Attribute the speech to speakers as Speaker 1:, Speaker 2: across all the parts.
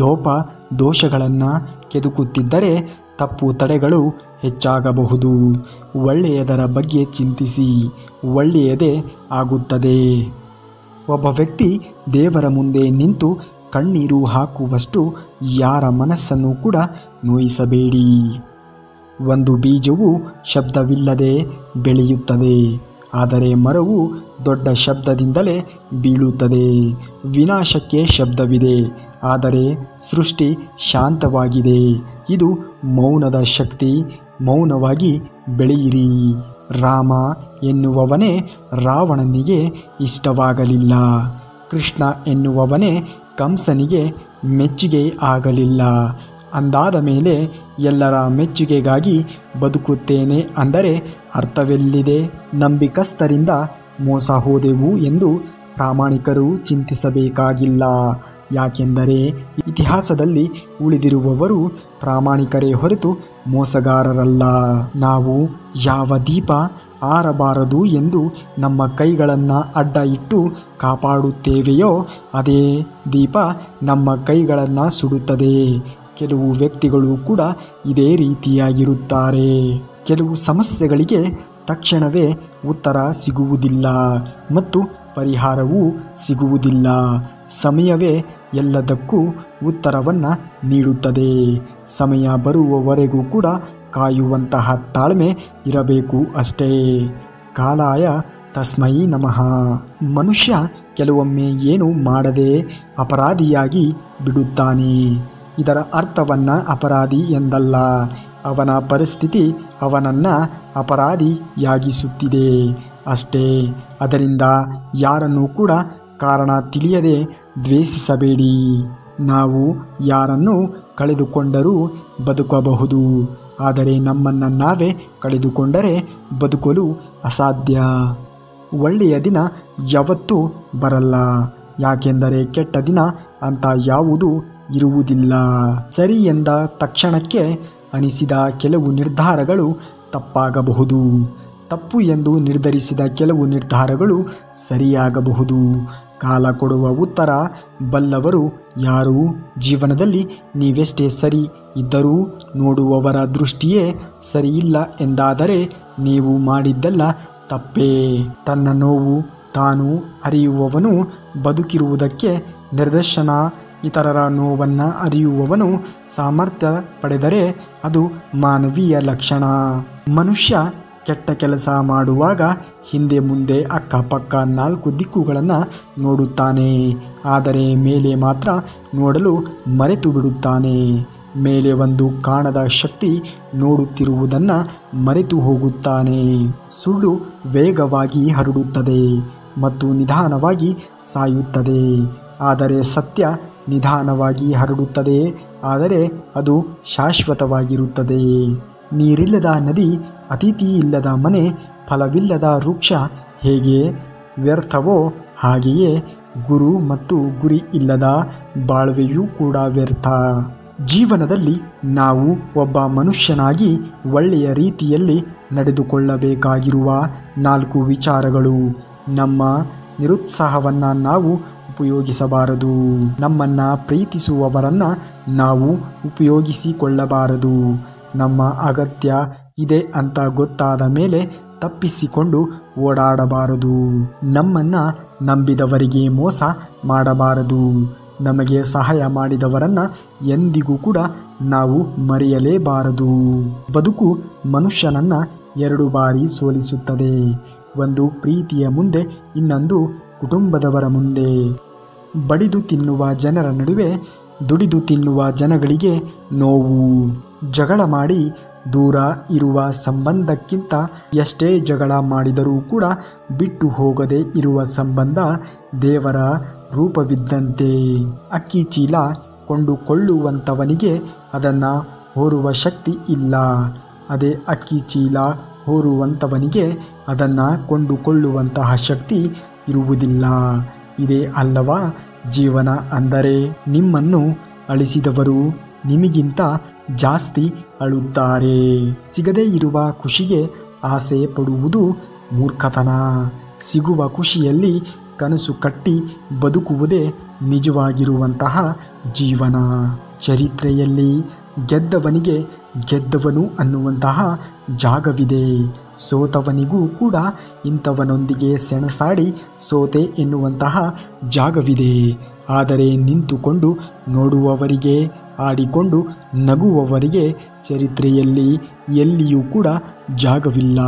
Speaker 1: ಲೋಪ ದೋಷಗಳನ್ನು ಕೆದಕುತ್ತಿದ್ದರೆ ತಪ್ಪು ತಡೆಗಳು ಹೆಚ್ಚಾಗಬಹುದು. ಒಳ್ಳೆಯದರ ಬಗ್ಗೆ ಚಿಂತಿಸಿ, ಒಳ್ಳೆಯದೇ ಆಗುತ್ತದೆ. ಒಬ್ಬ ವ್ಯಕ್ತಿ ದೇವರ ಮುಂದೆ ನಿಂತು ಕಣ್ಣೀರು ಹಾಕುವಷ್ಟು ಯಾರ ಮನಸ್ಸನ್ನು ಕೂಡ ನೋಯಿಸಬೇಡಿ. ಒಂದು ಬೀಜವು ಶಬ್ದವಿಲ್ಲದೆ ಬೆಳೆಯುತ್ತದೆ, ಆದರೆ ಮರವು ದೊಡ್ಡ ಶಬ್ದದಿಂದಲೇ ಬೀಳುತ್ತದೆ. ವಿನಾಶಕ್ಕೆ ಶಬ್ದವಿದೆ, ಆದರೆ ಸೃಷ್ಟಿ ಶಾಂತವಾಗಿದೆ. ಇದು ಮೌನದ ಶಕ್ತಿ. ಮೌನವಾಗಿ ಬೆಳೆಯಿರಿ. ರಾಮ ಎನ್ನುವವನೇ ರಾವಣನಿಗೆ ಇಷ್ಟವಾಗಲಿಲ್ಲ. ಕೃಷ್ಣ ಎನ್ನುವವನೇ ಕಂಸನಿಗೆ ಮೆಚ್ಚುಗೆ ಆಗಲಿಲ್ಲ. ಅಂದಾದ ಮೇಲೆ ಎಲ್ಲರ ಮೆಚ್ಚುಗೆಗಾಗಿ ಬದುಕುತ್ತೇನೆ ಅಂದರೆ ಅರ್ಥವೆಲ್ಲಿದೆ? ನಂಬಿಕಸ್ಥರಿಂದ ಮೋಸ ಹೋದೆವು ಎಂದು ಪ್ರಾಮಾಣಿಕರು ಚಿಂತಿಸಬೇಕಾಗಿಲ್ಲ. ಯಾಕೆಂದರೆ ಇತಿಹಾಸದಲ್ಲಿ ಉಳಿದಿರುವವರು ಪ್ರಾಮಾಣಿಕರೇ ಹೊರತು ಮೋಸಗಾರರಲ್ಲ. ನಾವು ಯಾವ ದೀಪ ಆರಬಾರದು ಎಂದು ನಮ್ಮ ಕೈಗಳನ್ನು ಅಡ್ಡ ಇಟ್ಟು ಕಾಪಾಡುತ್ತೇವೆಯೋ ಅದೇ ದೀಪ ನಮ್ಮ ಕೈಗಳನ್ನು ಸುಡುತ್ತದೆ. ಕೆಲವು ವ್ಯಕ್ತಿಗಳು ಕೂಡ ಇದೇ ರೀತಿಯಾಗಿರುತ್ತಾರೆ. ಕೆಲವು ಸಮಸ್ಯೆಗಳಿಗೆ ತಕ್ಷಣವೇ ಉತ್ತರ ಸಿಗುವುದಿಲ್ಲ ಮತ್ತು ಪರಿಹಾರವೂ ಸಿಗುವುದಿಲ್ಲ. ಸಮಯವೇ ಎಲ್ಲದಕ್ಕೂ ಉತ್ತರವನ್ನು ನೀಡುತ್ತದೆ. ಸಮಯ ಬರುವವರೆಗೂ ಕೂಡ ಕಾಯುವಂತಹ ತಾಳ್ಮೆ ಇರಬೇಕು ಅಷ್ಟೇ. ಕಾಲಾಯ ತಸ್ಮೈ ನಮಃ. ಮನುಷ್ಯ ಕೆಲವೊಮ್ಮೆ ಏನು ಮಾಡದೆ ಅಪರಾಧಿಯಾಗಿ ಬಿಡುತ್ತಾನೆ. ಇದರ ಅರ್ಥವನ್ನು ಅಪರಾಧಿ ಎಂದಲ್ಲ, ಅವನ ಪರಿಸ್ಥಿತಿ ಅವನನ್ನು ಅಪರಾಧಿಯಾಗಿಸುತ್ತಿದೆ ಅಷ್ಟೇ. ಅದರಿಂದ ಯಾರನ್ನೂ ಕೂಡ ಕಾರಣ ತಿಳಿಯದೆ ದ್ವೇಷಿಸಬೇಡಿ. ನಾವು ಯಾರನ್ನು ಕಳೆದುಕೊಂಡರೂ ಬದುಕಬಹುದು, ಆದರೆ ನಮ್ಮನ್ನು ನಾವೇ ಕಳೆದುಕೊಂಡರೆ ಬದುಕಲು ಅಸಾಧ್ಯ. ಒಳ್ಳೆಯ ದಿನ ಯಾವತ್ತೂ ಬರಲ್ಲ, ಯಾಕೆಂದರೆ ಕೆಟ್ಟ ದಿನ ಅಂತ ಯಾವುದೂ ಇರುವುದಿಲ್ಲ. ಸರಿ ಎಂದ ತಕ್ಷಣಕ್ಕೆ ಅನಿಸಿದ ಕೆಲವು ನಿರ್ಧಾರಗಳು ತಪ್ಪಾಗಬಹುದು. ತಪ್ಪು ಎಂದು ನಿರ್ಧರಿಸಿದ ಕೆಲವು ನಿರ್ಧಾರಗಳು ಸರಿಯಾಗಬಹುದು. ಕಾಲ ಕೊಡುವ ಉತ್ತರ ಬಲ್ಲವರು ಯಾರು? ಜೀವನದಲ್ಲಿ ನೀವೆಷ್ಟೇ ಸರಿ ಇದ್ದರೂ ನೋಡುವವರ ದೃಷ್ಟಿಯೇ ಸರಿಯಿಲ್ಲ ಎಂದಾದರೆ ನೀವು ಮಾಡಿದ್ದೆಲ್ಲ ತಪ್ಪೇ. ತನ್ನ ನೋವು ತಾನು ಅರಿಯುವವನು ಬದುಕಿರುವುದಕ್ಕೆ ನಿದರ್ಶನ. ಇತರರ ನೋವನ್ನು ಅರಿಯುವವನು ಸಾಮರ್ಥ್ಯ ಪಡೆದರೆ ಅದು ಮಾನವೀಯ ಲಕ್ಷಣ. ಮನುಷ್ಯ ಕೆಟ್ಟ ಕೆಲಸ ಮಾಡುವಾಗ ಹಿಂದೆ ಮುಂದೆ ಅಕ್ಕಪಕ್ಕ 4 ದಿಕ್ಕುಗಳನ್ನು ನೋಡುತ್ತಾನೆ, ಆದರೆ ಮೇಲೆ ಮಾತ್ರ ನೋಡಲು ಮರೆತು ಬಿಡುತ್ತಾನೆ. ಮೇಲೆ ಒಂದು ಕಾಣದ ಶಕ್ತಿ ನೋಡುತ್ತಿರುವುದನ್ನು ಮರೆತು ಹೋಗುತ್ತಾನೆ. ಸುಳ್ಳು ವೇಗವಾಗಿ ಹರಡುತ್ತದೆ ಮತ್ತು ನಿಧಾನವಾಗಿ ಸಾಯುತ್ತದೆ, ಆದರೆ ಸತ್ಯ ನಿಧಾನವಾಗಿ ಹರಡುತ್ತದೆ, ಆದರೆ ಅದು ಶಾಶ್ವತವಾಗಿರುತ್ತದೆ. ನೀರಿಲ್ಲದ ನದಿ, ಅತಿಥಿ ಇಲ್ಲದ ಮನೆ, ಫಲವಿಲ್ಲದ ವೃಕ್ಷ ಹೇಗೆ ವ್ಯರ್ಥವೋ ಹಾಗೆಯೇ ಗುರು ಮತ್ತು ಗುರಿ ಇಲ್ಲದ ಬಾಳ್ವೆಯೂ ಕೂಡ ವ್ಯರ್ಥ. ಜೀವನದಲ್ಲಿ ನಾವು ಒಬ್ಬ ಮನುಷ್ಯನಾಗಿ ಒಳ್ಳೆಯ ರೀತಿಯಲ್ಲಿ ನಡೆದುಕೊಳ್ಳಬೇಕಾಗಿರುವ 4 ವಿಚಾರಗಳು. ನಮ್ಮ ನಿರುತ್ಸಾಹವನ್ನು ನಾವು ಉಪಯೋಗಿಸಬಾರದು. ನಮ್ಮನ್ನು ಪ್ರೀತಿಸುವವರನ್ನು ನಾವು ಉಪಯೋಗಿಸಿಕೊಳ್ಳಬಾರದು. ನಮ್ಮ ಅಗತ್ಯ ಇದೆ ಅಂತ ಗೊತ್ತಾದ ಮೇಲೆ ತಪ್ಪಿಸಿಕೊಂಡು ಓಡಾಡಬಾರದು. ನಮ್ಮನ್ನು ನಂಬಿದವರಿಗೆ ಮೋಸ ಮಾಡಬಾರದು. ನಮಗೆ ಸಹಾಯ ಮಾಡಿದವರನ್ನು ಎಂದಿಗೂ ಕೂಡ ನಾವು ಮರೆಯಲೇಬಾರದು. ಬದುಕು ಮನುಷ್ಯನನ್ನು 2 ಬಾರಿ ಸೋಲಿಸುತ್ತದೆ. ಒಂದು ಪ್ರೀತಿಯ ಮುಂದೆ, ಇನ್ನೊಂದು ಕುಟುಂಬದವರ ಮುಂದೆ. ಬಡಿದು ತಿನ್ನುವ ಜನರ ನಡುವೆ ದುಡಿದು ತಿನ್ನುವ ಜನಗಳಿಗೆ ನೋವು. ಜಗಳ ಮಾಡಿ ದೂರ ಇರುವ ಸಂಬಂಧಕ್ಕಿಂತ ಎಷ್ಟೇ ಜಗಳ ಮಾಡಿದರೂ ಕೂಡ ಬಿಟ್ಟು ಹೋಗದೆ ಇರುವ ಸಂಬಂಧ ದೇವರ ರೂಪವಿದ್ದಂತೆ. ಅಕ್ಕಿ ಚೀಲ ಕೊಂಡುಕೊಳ್ಳುವಂಥವನಿಗೆ ಅದನ್ನು ಹೊರುವ ಶಕ್ತಿ ಇಲ್ಲ. ಅದೇ ಅಕ್ಕಿ ಚೀಲ ಹೊರುವಂಥವನಿಗೆ ಅದನ್ನು ಕೊಂಡುಕೊಳ್ಳುವಂತಹ ಶಕ್ತಿ ಇರುವುದಿಲ್ಲ. ಇದೇ ಅಲ್ಲವಾ ಜೀವನ ಅಂದರೆ? ನಿಮ್ಮನ್ನು ಅಳಿಸಿದವರು ನಿಮಗಿಂತ ಜಾಸ್ತಿ ಅಳುತ್ತಾರೆ. ಸಿಗದೇ ಇರುವ ಖುಷಿಗೆ ಆಸೆ ಪಡುವುದು ಮೂರ್ಖತನ. ಸಿಗುವ ಖುಷಿಯಲ್ಲಿ ಕನಸು ಕಟ್ಟಿ ಬದುಕುವುದೇ ನಿಜವಾಗಿರುವಂತಹ ಜೀವನ. ಚರಿತ್ರೆಯಲ್ಲಿ ಗೆದ್ದವನಿಗೆ ಗೆದ್ದವನು ಅನ್ನುವಂತಹ ಜಾಗವಿದೆ. ಸೋತವನಿಗೂ ಕೂಡ ಇಂಥವನೊಂದಿಗೆ ಸೆಣಸಾಡಿ ಸೋತೆ ಎನ್ನುವಂತಹ ಜಾಗವಿದೆ. ಆದರೆ ನಿಂತುಕೊಂಡು ನೋಡುವವರಿಗೆ, ಆಡಿಕೊಂಡು ನಗುವವರಿಗೆ ಚರಿತ್ರೆಯಲ್ಲಿ ಎಲ್ಲಿಯೂ ಕೂಡ ಜಾಗವಿಲ್ಲ.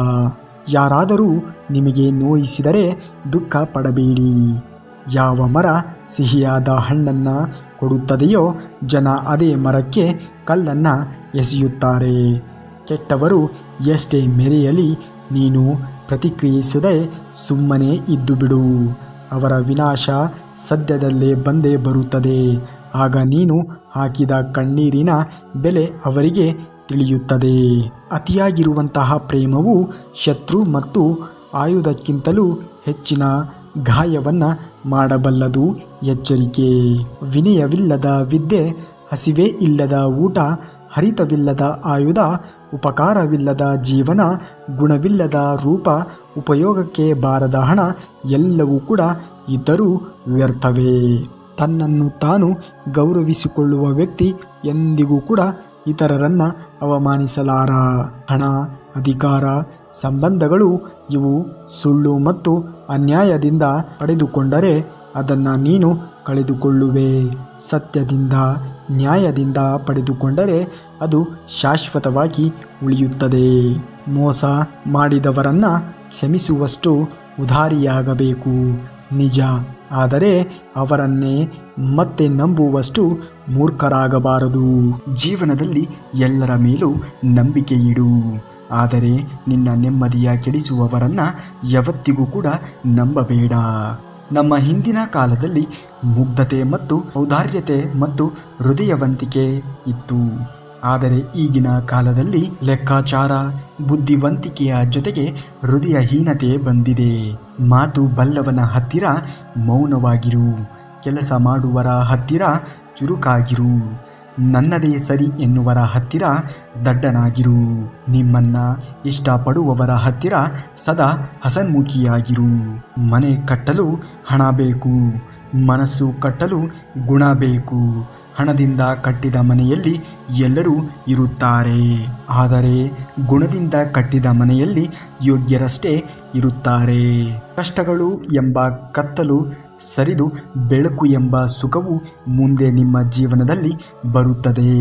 Speaker 1: ಯಾರಾದರೂ ನಿಮಗೆ ನೋಯಿಸಿದರೆ ದುಃಖ ಪಡಬೇಡಿ. ಯಾವ ಮರ ಸಿಹಿಯಾದ ಹಣ್ಣನ್ನು ಕೊಡುತ್ತದೆಯೋ ಜನ ಅದೇ ಮರಕ್ಕೆ ಕಲ್ಲನ್ನು ಎಸೆಯುತ್ತಾರೆ. ಕೆಟ್ಟವರು ಎಷ್ಟೇ ಮೆರೆಯಲಿ ನೀನು ಪ್ರತಿಕ್ರಿಯಿಸದೆ ಸುಮ್ಮನೆ ಇದ್ದು ಬಿಡು. ಅವರ ವಿನಾಶ ಸದ್ಯದಲ್ಲೇ ಬಂದೇ ಬರುತ್ತದೆ. ಆಗ ನೀನು ಹಾಕಿದ ಕಣ್ಣೀರಿನ ಬೆಲೆ ಅವರಿಗೆ ತಿಳಿಯುತ್ತದೆ. ಅತಿಯಾಗಿರುವಂತಹ ಪ್ರೇಮವು ಶತ್ರು ಮತ್ತು ಆಯುಧಕ್ಕಿಂತಲೂ ಹೆಚ್ಚಿನ ಗಾಯವನ್ನು ಮಾಡಬಲ್ಲದು. ಎಚ್ಚರಿಕೆ. ವಿನಯವಿಲ್ಲದ ವಿದ್ಯೆ, ಹಸಿವೆ ಇಲ್ಲದ ಊಟ, ಹರಿತವಿಲ್ಲದ ಆಯುಧ, ಉಪಕಾರವಿಲ್ಲದ ಜೀವನ, ಗುಣವಿಲ್ಲದ ರೂಪ, ಉಪಯೋಗಕ್ಕೆ ಬಾರದ ಹಣ ಎಲ್ಲವೂ ಕೂಡ ಇದ್ದರೂ ವ್ಯರ್ಥವೇ. ತನ್ನನ್ನು ತಾನು ಗೌರವಿಸಿಕೊಳ್ಳುವ ವ್ಯಕ್ತಿ ಎಂದಿಗೂ ಕೂಡ ಇತರರನ್ನು ಅವಮಾನಿಸಲಾರ. ಹಣ, ಅಧಿಕಾರ, ಸಂಬಂಧಗಳು ಇವು ಸುಳ್ಳು ಮತ್ತು ಅನ್ಯಾಯದಿಂದ ಪಡೆದುಕೊಂಡರೆ ಅದನ್ನು ನೀನು ಕಳೆದುಕೊಳ್ಳುವೆ. ಸತ್ಯದಿಂದ, ನ್ಯಾಯದಿಂದ ಪಡೆದುಕೊಂಡರೆ ಅದು ಶಾಶ್ವತವಾಗಿ ಉಳಿಯುತ್ತದೆ. ಮೋಸ ಮಾಡಿದವರನ್ನು ಕ್ಷಮಿಸುವಷ್ಟು ಉದಾರಿಯಾಗಬೇಕು, ನಿಜ. ಆದರೆ ಅವರನ್ನೇ ಮತ್ತೆ ನಂಬುವಷ್ಟು ಮೂರ್ಖರಾಗಬಾರದು. ಜೀವನದಲ್ಲಿ ಎಲ್ಲರ ಮೇಲೂ ನಂಬಿಕೆ ಇಡು. ಆದರೆ ನಿನ್ನ ನೆಮ್ಮದಿಯ ಕೆಡಿಸುವವರನ್ನು ಯಾವತ್ತಿಗೂ ಕೂಡ ನಂಬಬೇಡ. ನಮ್ಮ ಹಿಂದಿನ ಕಾಲದಲ್ಲಿ ಮುಗ್ಧತೆ ಮತ್ತು ಔದಾರ್ಯತೆ ಮತ್ತು ಹೃದಯವಂತಿಕೆ ಇತ್ತು. ಆದರೆ ಈಗಿನ ಕಾಲದಲ್ಲಿ ಲೆಕ್ಕಾಚಾರ, ಬುದ್ಧಿವಂತಿಕೆಯ ಜೊತೆಗೆ ಹೃದಯಹೀನತೆ ಬಂದಿದೆ. ಮಾತು ಬಲ್ಲವನ ಹತ್ತಿರ ಮೌನವಾಗಿರು, ಕೆಲಸ ಮಾಡುವರ ಹತ್ತಿರ ಚುರುಕಾಗಿರು, ನನ್ನದೇ ಸರಿ ಎನ್ನುವರ ಹತ್ತಿರ ದಡ್ಡನಾಗಿರು. ನಿಮ್ಮನ್ನ ಇಷ್ಟಪಡುವವರ ಹತ್ತಿರ ಸದಾ ಹಸನ್ಮುಖಿಯಾಗಿರು. ಮನೆ ಕಟ್ಟಲು ಹಣ ಬೇಕು, ಮನಸ್ಸು ಕಟ್ಟಲು ಗುಣ ಬೇಕು. ಹಣದಿಂದ ಕಟ್ಟಿದ ಮನೆಯಲ್ಲಿ ಎಲ್ಲರೂ ಇರುತ್ತಾರೆ, ಆದರೆ ಗುಣದಿಂದ ಕಟ್ಟಿದ ಮನೆಯಲ್ಲಿ ಯೋಗ್ಯರಷ್ಟೇ ಇರುತ್ತಾರೆ. ಕಷ್ಟಗಳು ಎಂಬ ಕತ್ತಲು ಸರಿದು ಬೆಳಕು ಎಂಬ ಸುಖವು ಮುಂದೆ ನಿಮ್ಮ ಜೀವನದಲ್ಲಿ ಬರುತ್ತದೆ.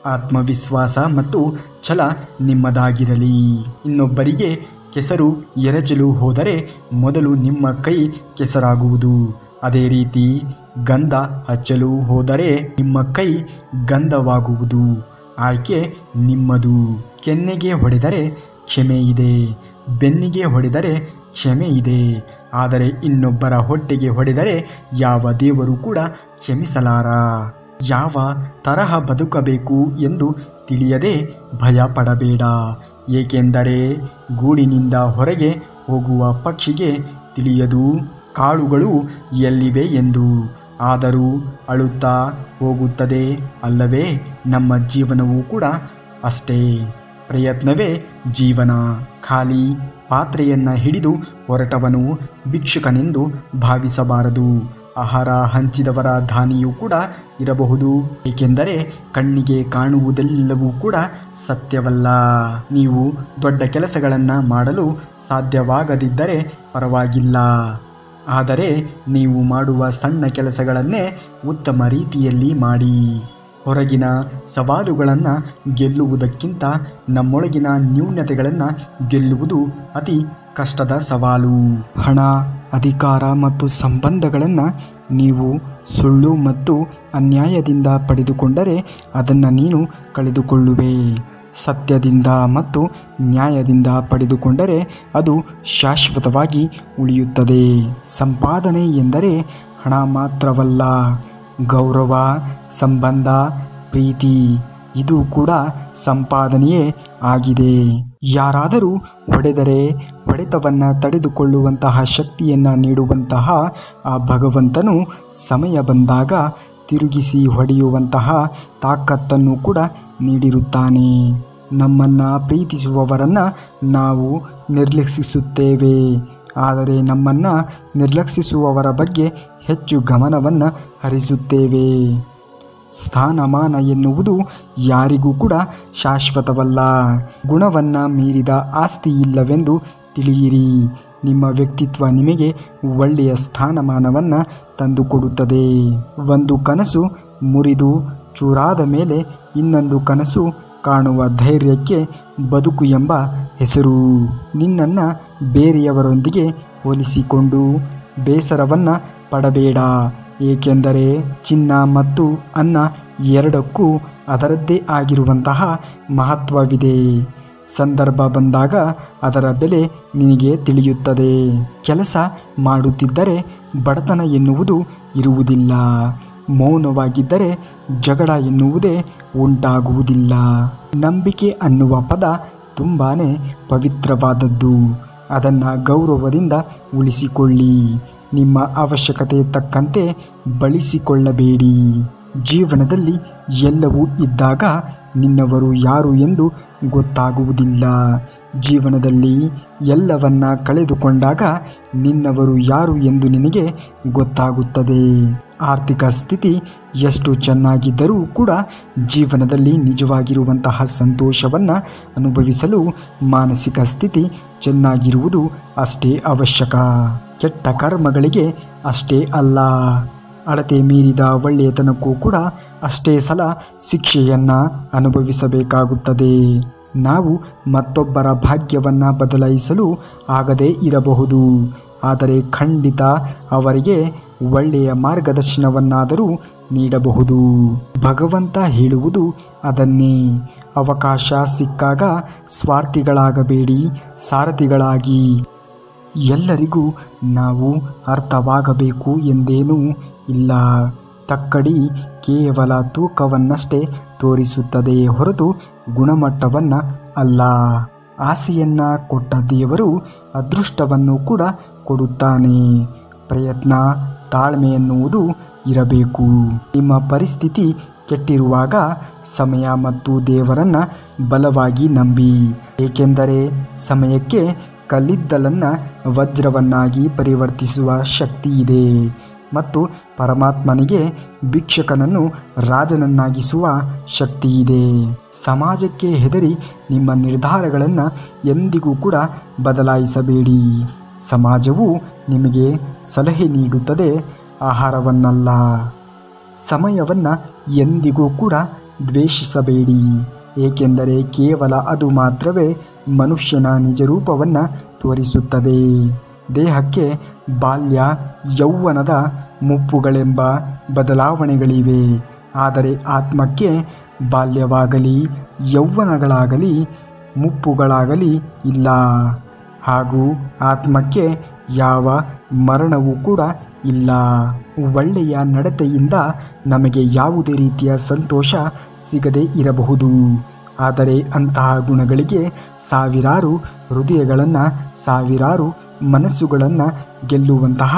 Speaker 1: ಆತ್ಮವಿಶ್ವಾಸ ಮತ್ತು ಛಲ ನಿಮ್ಮದಾಗಿರಲಿ. ಇನ್ನೊಬ್ಬರಿಗೆ ಕೆಸರು ಎರಚಲು ಹೋದರೆ ಮೊದಲು ನಿಮ್ಮ ಕೈ ಕೆಸರಾಗುವುದು. ಅದೇ ರೀತಿ ಗಂಧ ಹಚ್ಚಲು ಹೋದರೆ ನಿಮ್ಮ ಕೈ ಗಂಧವಾಗುವುದು. ಆಯ್ಕೆ ನಿಮ್ಮದು. ಕೆನ್ನೆಗೆ ಹೊಡೆದರೆ ಕ್ಷಮೆ ಇದೆ, ಬೆನ್ನಿಗೆ ಹೊಡೆದರೆ ಕ್ಷಮೆ ಇದೆ. ಆದರೆ ಇನ್ನೊಬ್ಬರ ಹೊಟ್ಟೆಗೆ ಹೊಡೆದರೆ ಯಾವ ದೇವರು ಕೂಡ ಕ್ಷಮಿಸಲಾರ. ಯಾವ ತರಹ ಬದುಕಬೇಕು ಎಂದು ತಿಳಿಯದೆ ಭಯ ಪಡಬೇಡ. ಏಕೆಂದರೆ ಗೂಡಿನಿಂದ ಹೊರಗೆ ಹೋಗುವ ಪಕ್ಷಿಗೆ ತಿಳಿಯದು ಕಾಳುಗಳು ಎಲ್ಲಿವೆ ಎಂದು. ಆದರೂ ಅಳುತ್ತಾ ಹೋಗುತ್ತದೆ ಅಲ್ಲವೇ? ನಮ್ಮ ಜೀವನವೂ ಕೂಡ ಅಷ್ಟೇ. ಪ್ರಯತ್ನವೇ ಜೀವನ. ಖಾಲಿ ಪಾತ್ರೆಯನ್ನು ಹಿಡಿದು ಹೊರಟವನು ಭಿಕ್ಷುಕನೆಂದು ಭಾವಿಸಬಾರದು. ಆಹಾರ ಹಂಚಿದವರ ದಾನಿಯೂ ಕೂಡ ಇರಬಹುದು. ಏಕೆಂದರೆ ಕಣ್ಣಿಗೆ ಕಾಣುವುದೆಲ್ಲವೂ ಕೂಡ ಸತ್ಯವಲ್ಲ. ನೀವು ದೊಡ್ಡ ಕೆಲಸಗಳನ್ನು ಮಾಡಲು ಸಾಧ್ಯವಾಗದಿದ್ದರೆ ಪರವಾಗಿಲ್ಲ, ಆದರೆ ನೀವು ಮಾಡುವ ಸಣ್ಣ ಕೆಲಸಗಳನ್ನೇ ಉತ್ತಮ ರೀತಿಯಲ್ಲಿ ಮಾಡಿ. ಹೊರಗಿನ ಸವಾಲುಗಳನ್ನು ಗೆಲ್ಲುವುದಕ್ಕಿಂತ ನಮ್ಮೊಳಗಿನ ನ್ಯೂನತೆಗಳನ್ನು ಗೆಲ್ಲುವುದು ಅತಿ ಕಷ್ಟದ ಸವಾಲು. ಹಣ, ಅಧಿಕಾರ ಮತ್ತು ಸಂಬಂಧಗಳನ್ನು ನೀವು ಸುಳ್ಳು ಮತ್ತು ಅನ್ಯಾಯದಿಂದ ಪಡೆದುಕೊಂಡರೆ ಅದನ್ನು ನೀನು ಕಳೆದುಕೊಳ್ಳುವೆ. ಸತ್ಯದಿಂದ ಮತ್ತು ನ್ಯಾಯದಿಂದ ಪಡೆದುಕೊಂಡರೆ ಅದು ಶಾಶ್ವತವಾಗಿ ಉಳಿಯುತ್ತದೆ. ಸಂಪಾದನೆ ಎಂದರೆ ಹಣ ಮಾತ್ರವಲ್ಲ, ಗೌರವ, ಸಂಬಂಧ, ಪ್ರೀತಿ ಇದು ಕೂಡ ಸಂಪಾದನೆಯೇ ಆಗಿದೆ. ಯಾರಾದರೂ ಹೊಡೆದರೆ ಹೊಡೆತವನ್ನು ತಡೆದುಕೊಳ್ಳುವಂತಹ ಶಕ್ತಿಯನ್ನು ನೀಡುವಂತಹ ಆ ಭಗವಂತನು ಸಮಯ ಬಂದಾಗ ತಿರುಗಿಸಿ ಹೊಡೆಯುವಂತಹ ತಾಕತ್ತನ್ನು ಕೂಡ ನೀಡಿರುತ್ತಾನೆ. ನಮ್ಮನ್ನು ಪ್ರೀತಿಸುವವರನ್ನು ನಾವು ನಿರ್ಲಕ್ಷಿಸುತ್ತೇವೆ, ಆದರೆ ನಮ್ಮನ್ನು ನಿರ್ಲಕ್ಷಿಸುವವರ ಬಗ್ಗೆ ಹೆಚ್ಚು ಗಮನವನ್ನು ಹರಿಸುತ್ತೇವೆ. ಸ್ಥಾನಮಾನ ಎನ್ನುವುದು ಯಾರಿಗೂ ಕೂಡ ಶಾಶ್ವತವಲ್ಲ. ಗುಣವನ್ನು ಮೀರಿದ ಆಸ್ತಿ ಇಲ್ಲವೆಂದು ತಿಳಿಯಿರಿ. ನಿಮ್ಮ ವ್ಯಕ್ತಿತ್ವ ನಿಮಗೆ ಒಳ್ಳೆಯ ಸ್ಥಾನಮಾನವನ್ನು ತಂದುಕೊಡುತ್ತದೆ. ಒಂದು ಕನಸು ಮುರಿದು ಚೂರಾದ ಮೇಲೆ ಇನ್ನೊಂದು ಕನಸು ಕಾಣುವ ಧೈರ್ಯಕ್ಕೆ ಬದುಕು ಎಂಬ ಹೆಸರು. ನಿನ್ನನ್ನು ಬೇರೆಯವರೊಂದಿಗೆ ಹೋಲಿಸಿಕೊಂಡು ಬೇಸರವನ್ನು ಪಡಬೇಡ. ಏಕೆಂದರೆ ಚಿನ್ನ ಮತ್ತು ಅನ್ನ ಎರಡಕ್ಕೂ ಅದರದ್ದೇ ಆಗಿರುವಂತಹ ಮಹತ್ವವಿದೆ. ಸಂದರ್ಭ ಬಂದಾಗ ಅದರ ಬೆಲೆ ನಿನಗೆ ತಿಳಿಯುತ್ತದೆ. ಕೆಲಸ ಮಾಡುತ್ತಿದ್ದರೆ ಬಡತನ ಎನ್ನುವುದು ಇರುವುದಿಲ್ಲ. ಮೌನವಾಗಿದ್ದರೆ ಜಗಳ ಎನ್ನುವುದೇ ಉಂಟಾಗುವುದಿಲ್ಲ. ನಂಬಿಕೆ ಅನ್ನುವ ಪದ ತುಂಬಾ ಪವಿತ್ರವಾದದ್ದು. ಅದನ್ನು ಗೌರವದಿಂದ ಉಳಿಸಿಕೊಳ್ಳಿ. ನಿಮ್ಮ ಅವಶ್ಯಕತೆ ತಕ್ಕಂತೆ ಬಳಸಿಕೊಳ್ಳಬೇಡಿ. ಜೀವನದಲ್ಲಿ ಎಲ್ಲವೂ ಇದ್ದಾಗ ನಿನ್ನವರು ಯಾರು ಎಂದು ಗೊತ್ತಾಗುವುದಿಲ್ಲ. ಜೀವನದಲ್ಲಿ ಎಲ್ಲವನ್ನ ಕಳೆದುಕೊಂಡಾಗ ನಿನ್ನವರು ಯಾರು ಎಂದು ನಿನಗೆ ಗೊತ್ತಾಗುತ್ತದೆ. ಆರ್ಥಿಕ ಸ್ಥಿತಿ ಎಷ್ಟು ಚೆನ್ನಾಗಿದ್ದರೂ ಕೂಡ ಜೀವನದಲ್ಲಿ ನಿಜವಾಗಿರುವಂತಹ ಸಂತೋಷವನ್ನು ಅನುಭವಿಸಲು ಮಾನಸಿಕ ಸ್ಥಿತಿ ಚೆನ್ನಾಗಿರುವುದು ಅಷ್ಟೇ ಅವಶ್ಯಕ. ಕೆಟ್ಟ ಕರ್ಮಗಳಿಗೆ ಅಷ್ಟೇ ಅಲ್ಲ, ಅಳತೆ ಮೀರಿದ ಒಳ್ಳೆಯತನಕ್ಕೂ ಕೂಡ ಅಷ್ಟೇ ಸಲ ಶಿಕ್ಷೆಯನ್ನು ಅನುಭವಿಸಬೇಕಾಗುತ್ತದೆ. ನಾವು ಮತ್ತೊಬ್ಬರ ಭಾಗ್ಯವನ್ನು ಬದಲಾಯಿಸಲು ಆಗದೇ ಇರಬಹುದು, ಆದರೆ ಖಂಡಿತ ಅವರಿಗೆ ಒಳ್ಳೆಯ ಮಾರ್ಗದರ್ಶನವನ್ನಾದರೂ ನೀಡಬಹುದು. ಭಗವಂತ ಹೇಳುವುದು ಅದನ್ನೇ. ಅವಕಾಶ ಸಿಕ್ಕಾಗ ಸ್ವಾರ್ಥಿಗಳಾಗಬೇಡಿ, ಸಾರಥಿಗಳಾಗಿ. ಎಲ್ಲರಿಗೂ ನಾವು ಅರ್ಥವಾಗಬೇಕು ಎಂದೇನೂ ಇಲ್ಲ. ತಕ್ಕಡಿ ಕೇವಲ ತೂಕವನ್ನಷ್ಟೇ ತೋರಿಸುತ್ತದೆ ಹೊರತು ಗುಣಮಟ್ಟವನ್ನು ಅಲ್ಲ. ಆಸೆಯನ್ನು ಕೊಟ್ಟ ದೇವರು ಅದೃಷ್ಟವನ್ನು ಕೂಡ ಕೊಡುತ್ತಾನೆ. ಪ್ರಯತ್ನ, ತಾಳ್ಮೆ ಎನ್ನುವುದು ಇರಬೇಕು. ನಿಮ್ಮ ಪರಿಸ್ಥಿತಿ ಕೆಟ್ಟಿರುವಾಗ ಸಮಯ ಮತ್ತು ದೇವರನ್ನು ಬಲವಾಗಿ ನಂಬಿ. ಏಕೆಂದರೆ ಸಮಯಕ್ಕೆ ಕಲ್ಲಿದ್ದಲನ್ನು ವಜ್ರವನ್ನಾಗಿ ಪರಿವರ್ತಿಸುವ ಶಕ್ತಿ ಇದೆ ಮತ್ತು ಪರಮಾತ್ಮನಿಗೆ ಭಿಕ್ಷಕನನ್ನು ರಾಜನನ್ನಾಗಿಸುವ ಶಕ್ತಿ ಇದೆ. ಸಮಾಜಕ್ಕೆ ಹೆದರಿ ನಿಮ್ಮ ನಿರ್ಧಾರಗಳನ್ನು ಎಂದಿಗೂ ಕೂಡ ಬದಲಾಯಿಸಬೇಡಿ. ಸಮಾಜವು ನಿಮಗೆ ಸಲಹೆ ನೀಡುತ್ತದೆ, ಆಹಾರವನ್ನಲ್ಲ. ಸಮಯವನ್ನು ಎಂದಿಗೂ ಕೂಡ ದ್ವೇಷಿಸಬೇಡಿ. ಏಕೆಂದರೆ ಕೇವಲ ಅದು ಮಾತ್ರವೇ ಮನುಷ್ಯನ ನಿಜರೂಪವನ್ನು ತೋರಿಸುತ್ತದೆ. ದೇಹಕ್ಕೆ ಬಾಲ್ಯ ಯೌವನದ ಮುಪ್ಪುಗಳೆಂಬ ಬದಲಾವಣೆಗಳಿವೆ, ಆದರೆ ಆತ್ಮಕ್ಕೆ ಬಾಲ್ಯವಾಗಲಿ ಯೌವನಗಳಾಗಲಿ ಮುಪ್ಪುಗಳಾಗಲಿ ಇಲ್ಲ. ಹಾಗೂ ಆತ್ಮಕ್ಕೆ ಯಾವ ಮರಣವೂ ಕೂಡ ಇಲ್ಲ. ಒಳ್ಳೆಯ ನಡತೆಯಿಂದ ನಮಗೆ ಯಾವುದೇ ರೀತಿಯ ಸಂತೋಷ ಸಿಗದೇ ಇರಬಹುದು, ಆದರೆ ಅಂತಹ ಗುಣಗಳಿಗೆ ಸಾವಿರಾರು ಹೃದಯಗಳನ್ನು, ಸಾವಿರಾರು ಮನಸ್ಸುಗಳನ್ನು ಗೆಲ್ಲುವಂತಹ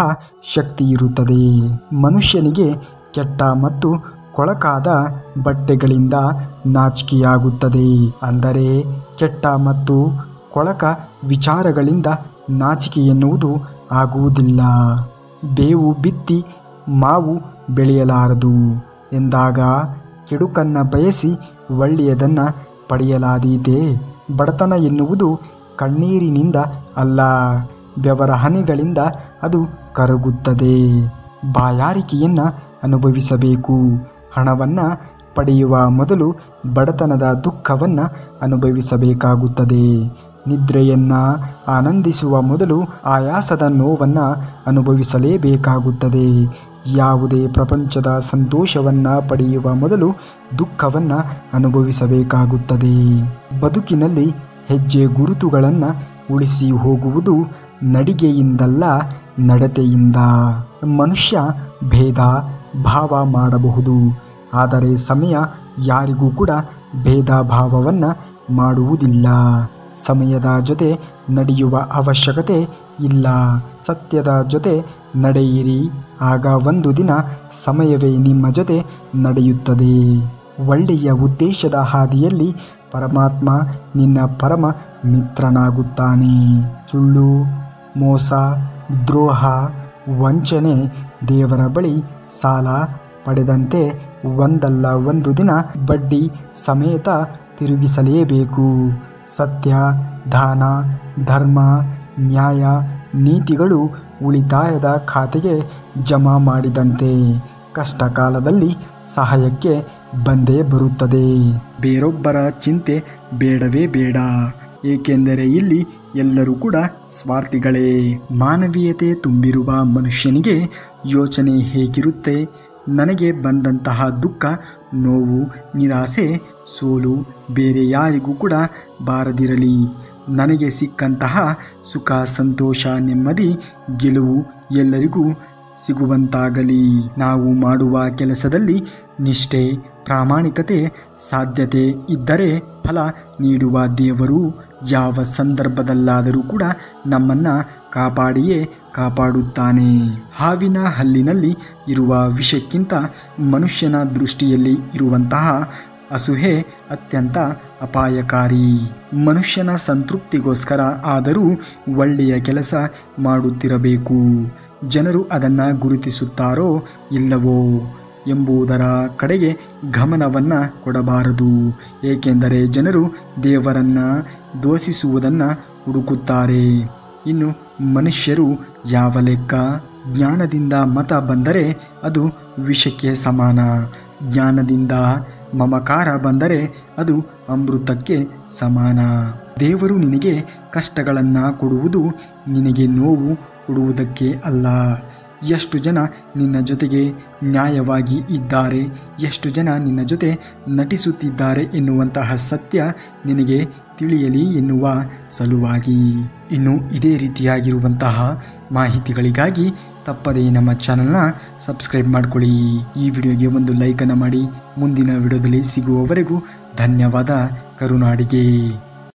Speaker 1: ಶಕ್ತಿ ಇರುತ್ತದೆ. ಮನುಷ್ಯನಿಗೆ ಕೆಟ್ಟ ಮತ್ತು ಕೊಳಕಾದ ಬಟ್ಟೆಗಳಿಂದ ನಾಚಿಕೆಯಾಗುತ್ತದೆ. ಅಂದರೆ ಕೆಟ್ಟ ಮತ್ತು ಕೊಳಕ ವಿಚಾರಗಳಿಂದ ನಾಚಿಕೆ ಎನ್ನುವುದು ಆಗುವುದಿಲ್ಲ. ಬೇವು ಬಿತ್ತಿ ಮಾವು ಬೆಳೆಯಲಾರದು ಎಂದಾಗ ಕೆಡುಕನ್ನು ಬಯಸಿ ಒಳ್ಳೆಯದನ್ನು ಪಡೆಯಲಾದೀತೆ. ಬಡತನ ಎನ್ನುವುದು ಕಣ್ಣೀರಿನಿಂದ ಅಲ್ಲ, ಬೆವರ ಹನಿಗಳಿಂದ ಅದು ಕರಗುತ್ತದೆ. ಬಾಯಾರಿಕೆಯನ್ನು ಅನುಭವಿಸಬೇಕು. ಹಣವನ್ನು ಪಡೆಯುವ ಮೊದಲು ಬಡತನದ ದುಃಖವನ್ನು ಅನುಭವಿಸಬೇಕಾಗುತ್ತದೆ. ನಿದ್ರೆಯನ್ನು ಆನಂದಿಸುವ ಮೊದಲು ಆಯಾಸದ ನೋವನ್ನು ಅನುಭವಿಸಲೇಬೇಕಾಗುತ್ತದೆ. ಯಾವುದೇ ಪ್ರಪಂಚದ ಸಂತೋಷವನ್ನು ಪಡೆಯುವ ಮೊದಲು ದುಃಖವನ್ನು ಅನುಭವಿಸಬೇಕಾಗುತ್ತದೆ. ಬದುಕಿನಲ್ಲಿ ಹೆಜ್ಜೆ ಗುರುತುಗಳನ್ನು ಉಳಿಸಿ ಹೋಗುವುದು ನಡಿಗೆಯಿಂದಲ್ಲ, ನಡತೆಯಿಂದ. ಮನುಷ್ಯ ಭೇದ ಭಾವ ಮಾಡಬಹುದು, ಆದರೆ ಸಮಯ ಯಾರಿಗೂ ಕೂಡ ಭೇದ ಭಾವವನ್ನು ಮಾಡುವುದಿಲ್ಲ. ಸಮಯದ ಜೊತೆ ನಡೆಯುವ ಅವಶ್ಯಕತೆ ಇಲ್ಲ, ಸತ್ಯದ ಜೊತೆ ನಡೆಯಿರಿ. ಆಗ ಒಂದು ದಿನ ಸಮಯವೇ ನಿಮ್ಮ ಜೊತೆ ನಡೆಯುತ್ತದೆ. ಒಳ್ಳೆಯ ಉದ್ದೇಶದ ಹಾದಿಯಲ್ಲಿ ಪರಮಾತ್ಮ ನಿನ್ನ ಪರಮ ಮಿತ್ರನಾಗುತ್ತಾನೆ. ಸುಳ್ಳು, ಮೋಸ, ದ್ರೋಹ, ವಂಚನೆ, ದೇವರ ಬಳಿ ಸಾಲ ಪಡೆದಂತೆ ಒಂದಲ್ಲ ಒಂದು ದಿನ ಬಡ್ಡಿ ಸಮೇತ ತಿರುಗಿಸಲೇಬೇಕು. ಸತ್ಯ, ದಾನ, ಧರ್ಮ, ನ್ಯಾಯ, ನೀತಿಗಳು ಉಳಿತಾಯದ ಖಾತೆಗೆ ಜಮಾ ಮಾಡಿದಂತೆ ಕಷ್ಟ ಕಾಲದಲ್ಲಿ ಸಹಾಯಕ್ಕೆ ಬಂದೇ ಬರುತ್ತದೆ. ಬೇರೊಬ್ಬರ ಚಿಂತೆ ಬೇಡವೇ ಬೇಡ, ಏಕೆಂದರೆ ಇಲ್ಲಿ ಎಲ್ಲರೂ ಕೂಡ ಸ್ವಾರ್ಥಿಗಳೇ. ಮಾನವೀಯತೆ ತುಂಬಿರುವ ಮನುಷ್ಯನಿಗೆ ಯೋಚನೆ ಹೇಗಿರುತ್ತೆ? ನನಗೆ ಬಂದಂತಹ ದುಃಖ, ನೋವು, ನಿರಾಸೆ, ಸೋಲು ಬೇರೆ ಯಾರಿಗೂ ಕೂಡ ಬಾರದಿರಲಿ. ನನಗೆ ಸಿಕ್ಕಂತಹ ಸುಖ, ಸಂತೋಷ, ನೆಮ್ಮದಿ, ಗೆಲುವು ಎಲ್ಲರಿಗೂ ಸಿಗುವಂತಾಗಲಿ. ನಾವು ಮಾಡುವ ಕೆಲಸದಲ್ಲಿ ನಿಷ್ಠೆ, ಪ್ರಾಮಾಣಿಕತೆ, ಸಾಧ್ಯತೆ ಇದ್ದರೆ ಫಲ ನೀಡುವ ದೇವರು ಯಾವ ಸಂದರ್ಭದಲ್ಲಾದರೂ ಕೂಡ ನಮ್ಮನ್ನು ಕಾಪಾಡಿಯೇ ಕಾಪಾಡುತ್ತಾನೆ. ಹಾವಿನ ಹಲ್ಲಿನಲ್ಲಿ ಇರುವ ವಿಷಕ್ಕಿಂತ ಮನುಷ್ಯನ ದೃಷ್ಟಿಯಲ್ಲಿ ಇರುವಂತಹ ಅಸೂಯೆ ಅತ್ಯಂತ ಅಪಾಯಕಾರಿ. ಮನುಷ್ಯನ ಸಂತೃಪ್ತಿಗೋಸ್ಕರ ಆದರೂ ಒಳ್ಳೆಯ ಕೆಲಸ ಮಾಡುತ್ತಿರಬೇಕು. ಜನರು ಅದನ್ನು ಗುರುತಿಸುತ್ತಾರೋ ಇಲ್ಲವೋ ಎಂಬುದರ ಕಡೆಗೆ ಗಮನವನ್ನು ಕೊಡಬಾರದು. ಏಕೆಂದರೆ ಜನರು ದೇವರನ್ನು ದೂಷಿಸುವುದನ್ನು ಹುಡುಕುತ್ತಾರೆ. ಇನ್ನು ಮನುಷ್ಯರು ಯಾವ ಲೆಕ್ಕ? ಜ್ಞಾನದಿಂದ ಮತ ಬಂದರೆ ಅದು ವಿಷಕ್ಕೆ ಸಮಾನ. ಜ್ಞಾನದಿಂದ ಮಮಕಾರ ಬಂದರೆ ಅದು ಅಮೃತಕ್ಕೆ ಸಮಾನ. ದೇವರು ನಿನಗೆ ಕಷ್ಟಗಳನ್ನು ಕೊಡುವುದು ನಿನಗೆ ನೋವು ಕೊಡುವುದಕ್ಕೆ ಅಲ್ಲ. ಎಷ್ಟು ಜನ ನಿನ್ನ ಜೊತೆಗೆ ನ್ಯಾಯವಾಗಿ ಇದ್ದಾರೆ, ಎಷ್ಟು ಜನ ನಿನ್ನ ಜೊತೆ ನಟಿಸುತ್ತಿದ್ದಾರೆ ಎನ್ನುವಂತಹ ಸತ್ಯ ನಿನಗೆ ತಿಳಿಯಲಿ ಎನ್ನುವ ಸಲುವಾಗಿ. ಇನ್ನು ಇದೇ ರೀತಿಯಾಗಿರುವಂತಹ ಮಾಹಿತಿಗಳಿಗಾಗಿ ತಪ್ಪದೇ ನಮ್ಮ ಚಾನಲ್ನ ಸಬ್ಸ್ಕ್ರೈಬ್ ಮಾಡ್ಕೊಳ್ಳಿ. ಈ ವಿಡಿಯೋಗೆ ಒಂದು ಲೈಕನ್ನು ಮಾಡಿ. ಮುಂದಿನ ವಿಡಿಯೋದಲ್ಲಿ ಸಿಗುವವರೆಗೂ ಧನ್ಯವಾದ. ಕರುನಾಡಿಗೆ.